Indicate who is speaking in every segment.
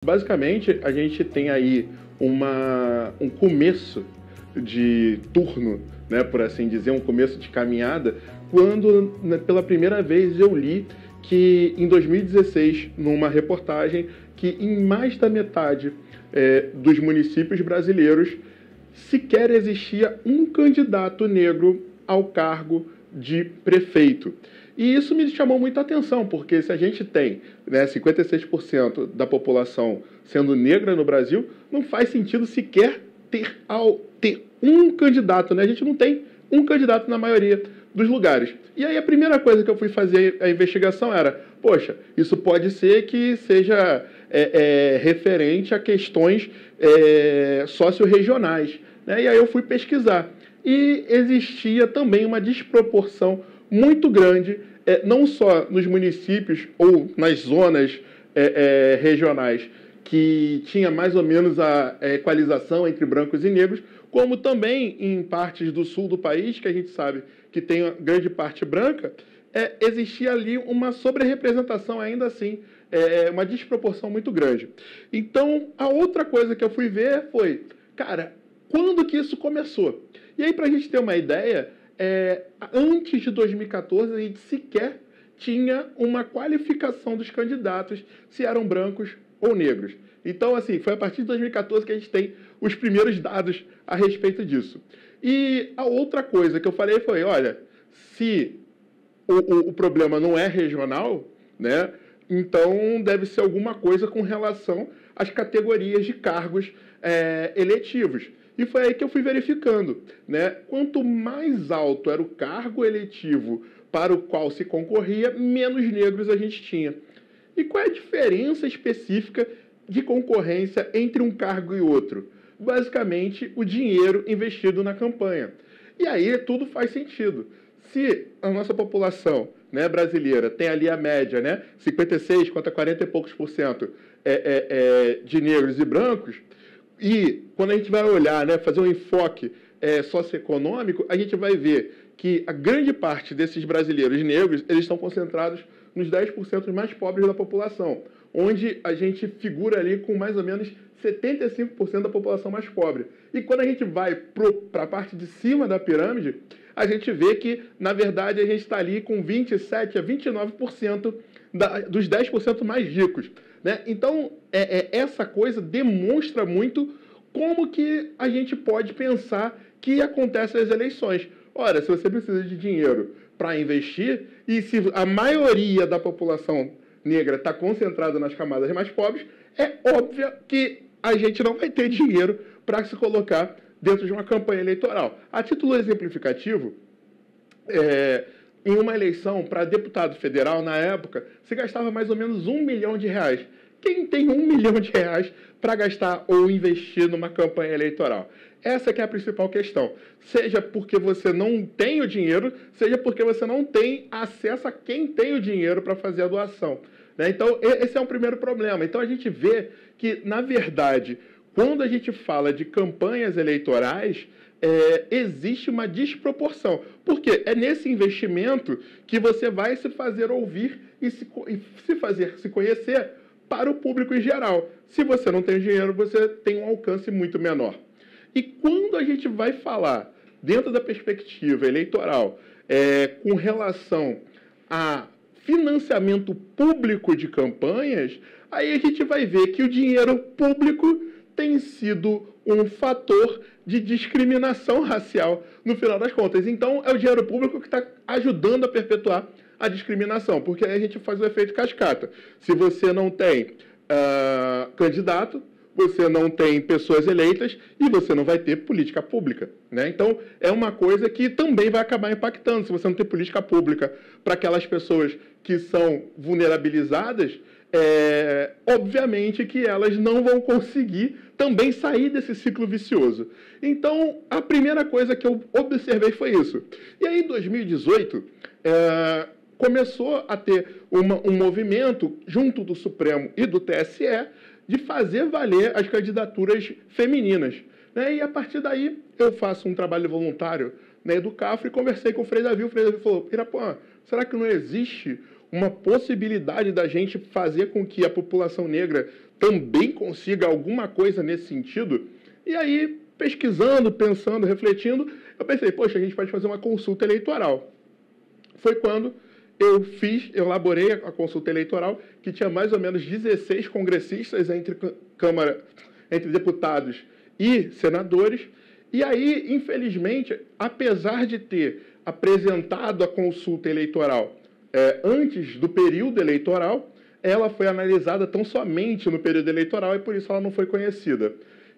Speaker 1: Basicamente, a gente tem aí um começo de turno, né, por assim dizer, um começo de caminhada, quando pela primeira vez eu li que em 2016, numa reportagem, que em mais da metade dos municípios brasileiros sequer existia um candidato negro ao cargo de prefeito. E isso me chamou muita atenção, porque se a gente tem 56% da população sendo negra no Brasil, não faz sentido sequer ter um candidato, né? A gente não tem um candidato na maioria dos lugares. E aí a primeira coisa que eu fui fazer a investigação era, poxa, isso pode ser que seja referente a questões socio-regionais, né? E aí eu fui pesquisar. E existia também uma desproporção muito grande, não só nos municípios ou nas zonas regionais, que tinha mais ou menos a equalização entre brancos e negros, como também em partes do sul do país, que a gente sabe que tem uma grande parte branca, existia ali uma sobre-representação ainda assim, uma desproporção muito grande. Então, a outra coisa que eu fui ver foi, cara, quando que isso começou? E aí, para a gente ter uma ideia, antes de 2014, a gente sequer tinha uma qualificação dos candidatos se eram brancos ou negros. Então, assim, foi a partir de 2014 que a gente tem os primeiros dados a respeito disso. E a outra coisa que eu falei foi, olha, se o problema não é regional, né, então deve ser alguma coisa com relação às categorias de cargos eletivos. E foi aí que eu fui verificando, né? Quanto mais alto era o cargo eletivo para o qual se concorria, menos negros a gente tinha. E qual é a diferença específica de concorrência entre um cargo e outro? Basicamente, o dinheiro investido na campanha. E aí tudo faz sentido. Se a nossa população, né, brasileira tem ali a média, né, 56 contra 40 e poucos por cento de negros e brancos, e quando a gente vai olhar, né, fazer um enfoque socioeconômico, a gente vai ver que a grande parte desses brasileiros negros, eles estão concentrados nos 10% mais pobres da população, onde a gente figura ali com mais ou menos 75% da população mais pobre. E quando a gente vai para a parte de cima da pirâmide, a gente vê que, na verdade, a gente está ali com 27% a 29% dos 10% mais ricos. Né? Então, essa coisa demonstra muito como que a gente pode pensar que acontecem as eleições. Ora, se você precisa de dinheiro para investir, e se a maioria da população negra está concentrada nas camadas mais pobres, é óbvio que a gente não vai ter dinheiro para se colocar dentro de uma campanha eleitoral. A título exemplificativo, em uma eleição para deputado federal, na época, se gastava mais ou menos R$1 milhão. Quem tem R$1 milhão para gastar ou investir numa campanha eleitoral? Essa que é a principal questão. Seja porque você não tem o dinheiro, seja porque você não tem acesso a quem tem o dinheiro para fazer a doação. Né? Então, esse é um primeiro problema. Então, a gente vê que, na verdade, quando a gente fala de campanhas eleitorais, existe uma desproporção. Porque é nesse investimento que você vai se fazer ouvir e se fazer se conhecer para o público em geral. Se você não tem dinheiro, você tem um alcance muito menor. E quando a gente vai falar, dentro da perspectiva eleitoral, com relação a financiamento público de campanhas, aí a gente vai ver que o dinheiro público tem sido um fator de discriminação racial, no final das contas. Então, é o dinheiro público que está ajudando a perpetuar a discriminação, porque aí a gente faz o efeito cascata. Se você não tem candidato, você não tem pessoas eleitas e você não vai ter política pública. Né? Então, é uma coisa que também vai acabar impactando. Se você não tem política pública para aquelas pessoas que são vulnerabilizadas, obviamente que elas não vão conseguir também sair desse ciclo vicioso. Então, a primeira coisa que eu observei foi isso. E aí, em 2018, começou a ter um movimento, junto do Supremo e do TSE, de fazer valer as candidaturas femininas. Né? E, a partir daí, eu faço um trabalho voluntário na Educafro e conversei com o Frei Davi. O Frei Davi falou, Irapuã, será que não existe uma possibilidade da gente fazer com que a população negra também consiga alguma coisa nesse sentido. E aí, pesquisando, pensando, refletindo, eu pensei, poxa, a gente pode fazer uma consulta eleitoral. Foi quando eu elaborei a consulta eleitoral, que tinha mais ou menos 16 congressistas entre deputados e senadores. E aí, infelizmente, apesar de ter apresentado a consulta eleitoral antes do período eleitoral, ela foi analisada tão somente no período eleitoral e por isso ela não foi conhecida.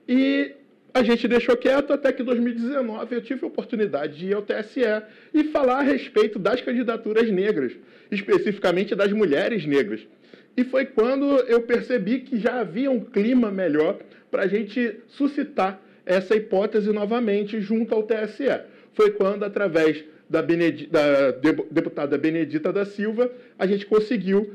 Speaker 1: E a gente deixou quieto até que em 2019 eu tive a oportunidade de ir ao TSE e falar a respeito das candidaturas negras, especificamente das mulheres negras. E foi quando eu percebi que já havia um clima melhor para a gente suscitar essa hipótese novamente junto ao TSE. Foi quando, através da deputada Benedita da Silva, a gente conseguiu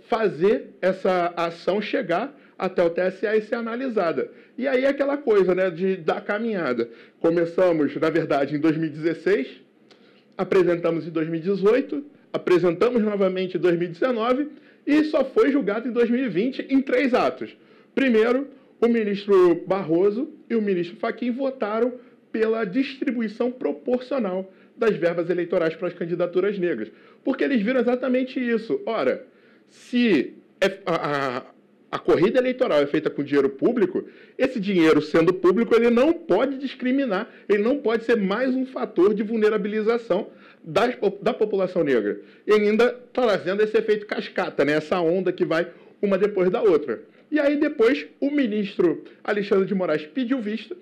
Speaker 1: fazer essa ação chegar até o TSE e ser analisada. E aí aquela coisa, né, da caminhada. Começamos, na verdade, em 2016, apresentamos em 2018, apresentamos novamente em 2019 e só foi julgado em 2020 em 3 atos. Primeiro, o ministro Barroso e o ministro Fachin votaram pela distribuição proporcional das verbas eleitorais para as candidaturas negras, porque eles viram exatamente isso. Ora, se a corrida eleitoral é feita com dinheiro público, esse dinheiro, sendo público, ele não pode discriminar, ele não pode ser mais um fator de vulnerabilização da população negra. E ainda trazendo esse efeito cascata, né? Essa onda que vai uma depois da outra. E aí depois o ministro Alexandre de Moraes pediu vista,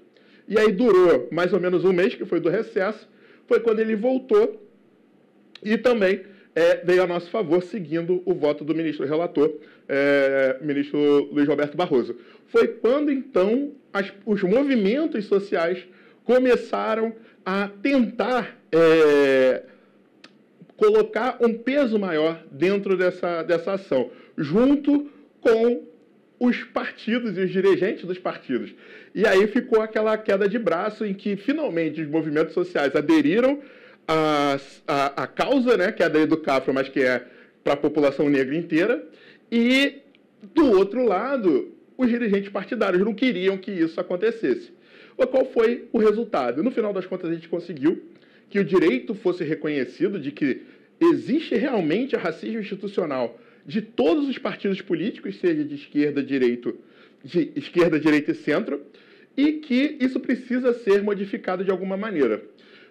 Speaker 1: e aí durou mais ou menos um mês, que foi do recesso, foi quando ele voltou e também veio a nosso favor, seguindo o voto do ministro relator, ministro Luiz Roberto Barroso. Foi quando, então, os movimentos sociais começaram a tentar colocar um peso maior dentro dessa ação, junto com os partidos e os dirigentes dos partidos. E aí ficou aquela queda de braço em que, finalmente, os movimentos sociais aderiram à causa, né, que é a da Educafro, mas que é para a população negra inteira, e, do outro lado, os dirigentes partidários não queriam que isso acontecesse. Qual foi o resultado? No final das contas, a gente conseguiu que o direito fosse reconhecido de que existe realmente racismo institucional de todos os partidos políticos, seja de esquerda, direita e centro, e que isso precisa ser modificado de alguma maneira.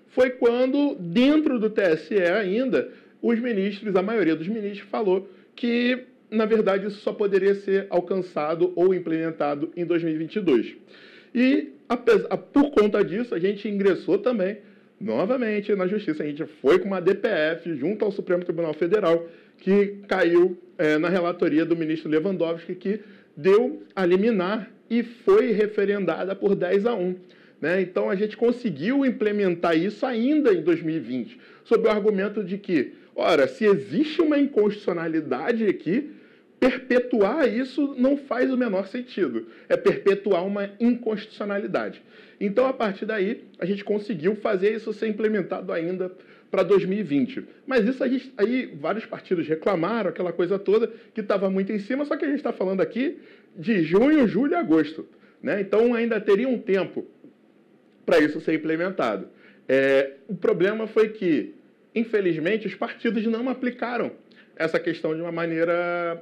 Speaker 1: Foi quando, dentro do TSE ainda, a maioria dos ministros falou que, na verdade, isso só poderia ser alcançado ou implementado em 2022. E, por conta disso, a gente ingressou também, novamente, na Justiça. A gente foi com uma DPF junto ao Supremo Tribunal Federal, que caiu na relatoria do ministro Lewandowski, que deu a liminar e foi referendada por 10-1. Né? Então, a gente conseguiu implementar isso ainda em 2020, sob o argumento de que, ora, se existe uma inconstitucionalidade aqui, perpetuar isso não faz o menor sentido. É perpetuar uma inconstitucionalidade. Então, a partir daí, a gente conseguiu fazer isso ser implementado ainda para 2020. Mas isso aí vários partidos reclamaram, aquela coisa toda, que estava muito em cima, só que a gente está falando aqui de junho, julho e agosto. Né? Então, ainda teria um tempo para isso ser implementado. O problema foi que, infelizmente, os partidos não aplicaram essa questão de uma maneira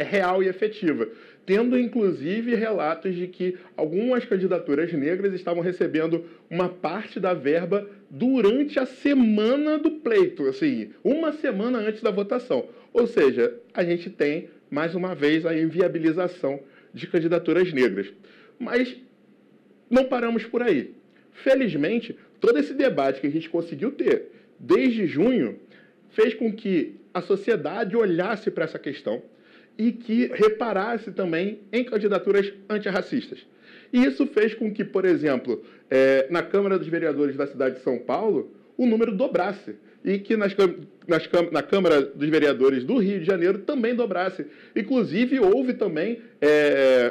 Speaker 1: real e efetiva, tendo, inclusive, relatos de que algumas candidaturas negras estavam recebendo uma parte da verba durante a semana do pleito, assim, uma semana antes da votação. Ou seja, a gente tem, mais uma vez, a inviabilização de candidaturas negras. Mas não paramos por aí. Felizmente, todo esse debate que a gente conseguiu ter desde junho fez com que a sociedade olhasse para essa questão e que reparasse também em candidaturas antirracistas. E isso fez com que, por exemplo, na Câmara dos Vereadores da cidade de São Paulo, o número dobrasse. E que na Câmara dos Vereadores do Rio de Janeiro também dobrasse. Inclusive, houve também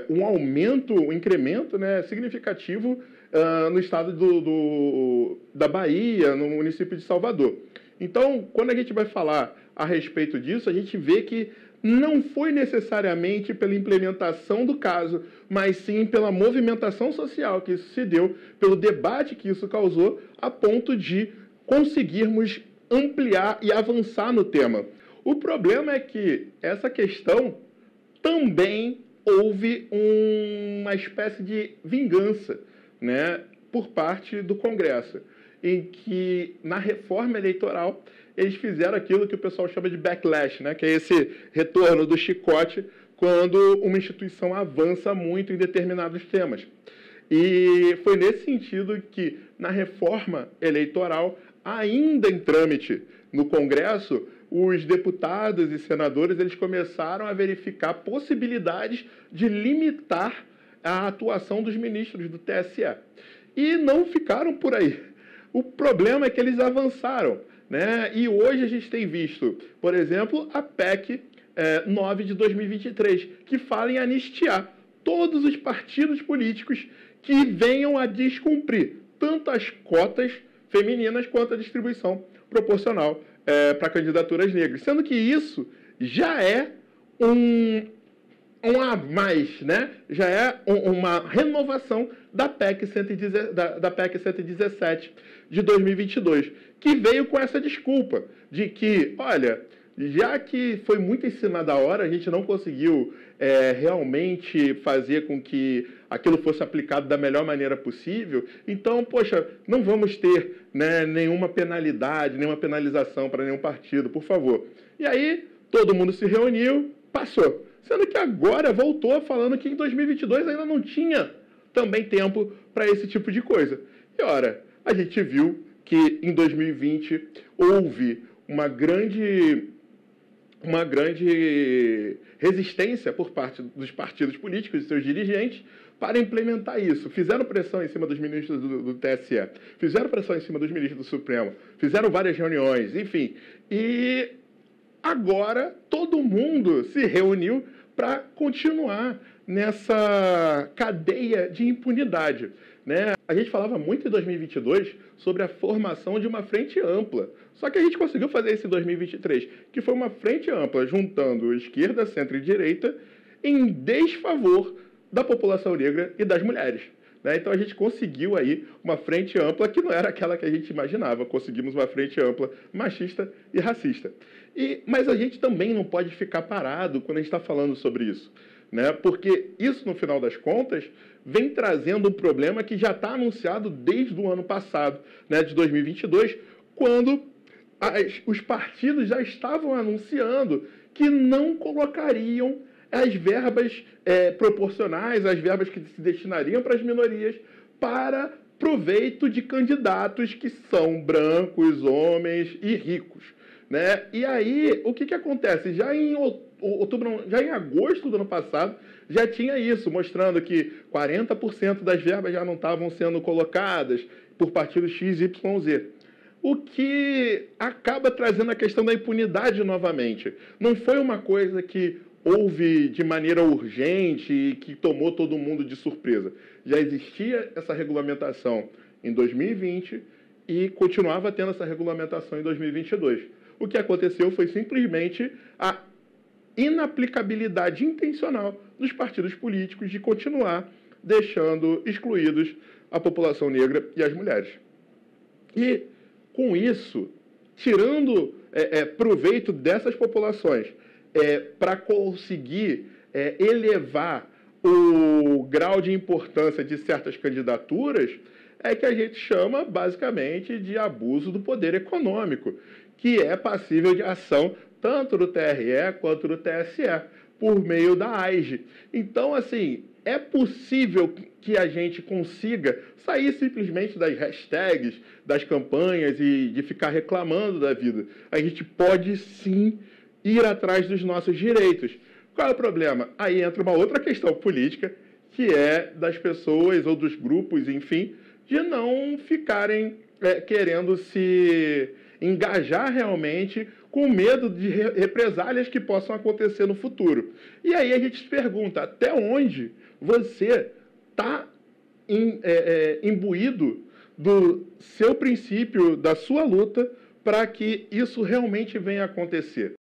Speaker 1: um aumento, um incremento, né, significativo no estado da Bahia, no município de Salvador. Então, quando a gente vai falar a respeito disso, a gente vê que não foi necessariamente pela implementação do caso, mas sim pela movimentação social que isso se deu, pelo debate que isso causou, a ponto de conseguirmos ampliar e avançar no tema. O problema é que essa questão também houve uma espécie de vingança, né, por parte do Congresso, em que, na reforma eleitoral, eles fizeram aquilo que o pessoal chama de backlash, né, que é esse retorno do chicote quando uma instituição avança muito em determinados temas. E foi nesse sentido que, na reforma eleitoral, ainda em trâmite no Congresso, os deputados e senadores eles começaram a verificar possibilidades de limitar a atuação dos ministros do TSE. E não ficaram por aí. O problema é que eles avançaram, né? E hoje a gente tem visto, por exemplo, a PEC 9 de 2023, que fala em anistiar todos os partidos políticos que venham a descumprir tanto as cotas femininas quanto a distribuição proporcional para candidaturas negras. Sendo que isso já é um a mais, né? Já é uma renovação da PEC 117 de 2022, que veio com essa desculpa de que, olha, já que foi muito em cima da hora, a gente não conseguiu realmente fazer com que aquilo fosse aplicado da melhor maneira possível, então, poxa, não vamos ter, né, nenhuma penalidade, nenhuma penalização para nenhum partido, por favor. E aí, todo mundo se reuniu, passou. Sendo que agora voltou falando que em 2022 ainda não tinha também tempo para esse tipo de coisa. E, ora, a gente viu que em 2020 houve uma grande resistência por parte dos partidos políticos e seus dirigentes para implementar isso. Fizeram pressão em cima dos ministros do TSE, fizeram pressão em cima dos ministros do Supremo, fizeram várias reuniões, enfim. E agora todo mundo se reuniu para continuar nessa cadeia de impunidade, né? A gente falava muito em 2022 sobre a formação de uma frente ampla. Só que a gente conseguiu fazer isso em 2023, que foi uma frente ampla juntando esquerda, centro e direita em desfavor da população negra e das mulheres, né? Então a gente conseguiu aí uma frente ampla que não era aquela que a gente imaginava. Conseguimos uma frente ampla machista e racista. Mas a gente também não pode ficar parado quando a gente está falando sobre isso, né? Porque isso, no final das contas, vem trazendo um problema que já está anunciado desde o ano passado, né, de 2022, quando os partidos já estavam anunciando que não colocariam as verbas proporcionais, as verbas que se destinariam para as minorias, para proveito de candidatos que são brancos, homens e ricos, né? E aí, o que acontece? Já em agosto do ano passado, já tinha isso, mostrando que 40% das verbas já não estavam sendo colocadas por partidos X, Y, Z. O que acaba trazendo a questão da impunidade novamente. Não foi uma coisa que houve de maneira urgente e que tomou todo mundo de surpresa. Já existia essa regulamentação em 2020 e continuava tendo essa regulamentação em 2022. O que aconteceu foi simplesmente a inaplicabilidade intencional dos partidos políticos de continuar deixando excluídos a população negra e as mulheres. E, com isso, tirando proveito dessas populações para conseguir elevar o grau de importância de certas candidaturas, é que a gente chama, basicamente, de abuso do poder econômico, que é passível de ação tanto do TRE quanto do TSE, por meio da AIGE. Então, assim, é possível que a gente consiga sair simplesmente das hashtags, das campanhas e de ficar reclamando da vida. A gente pode, sim, ir atrás dos nossos direitos. Qual é o problema? Aí entra uma outra questão política, que é das pessoas ou dos grupos, enfim, de não ficarem querendo se engajar realmente com medo de represálias que possam acontecer no futuro. E aí a gente se pergunta, até onde você está imbuído do seu princípio, da sua luta, para que isso realmente venha a acontecer?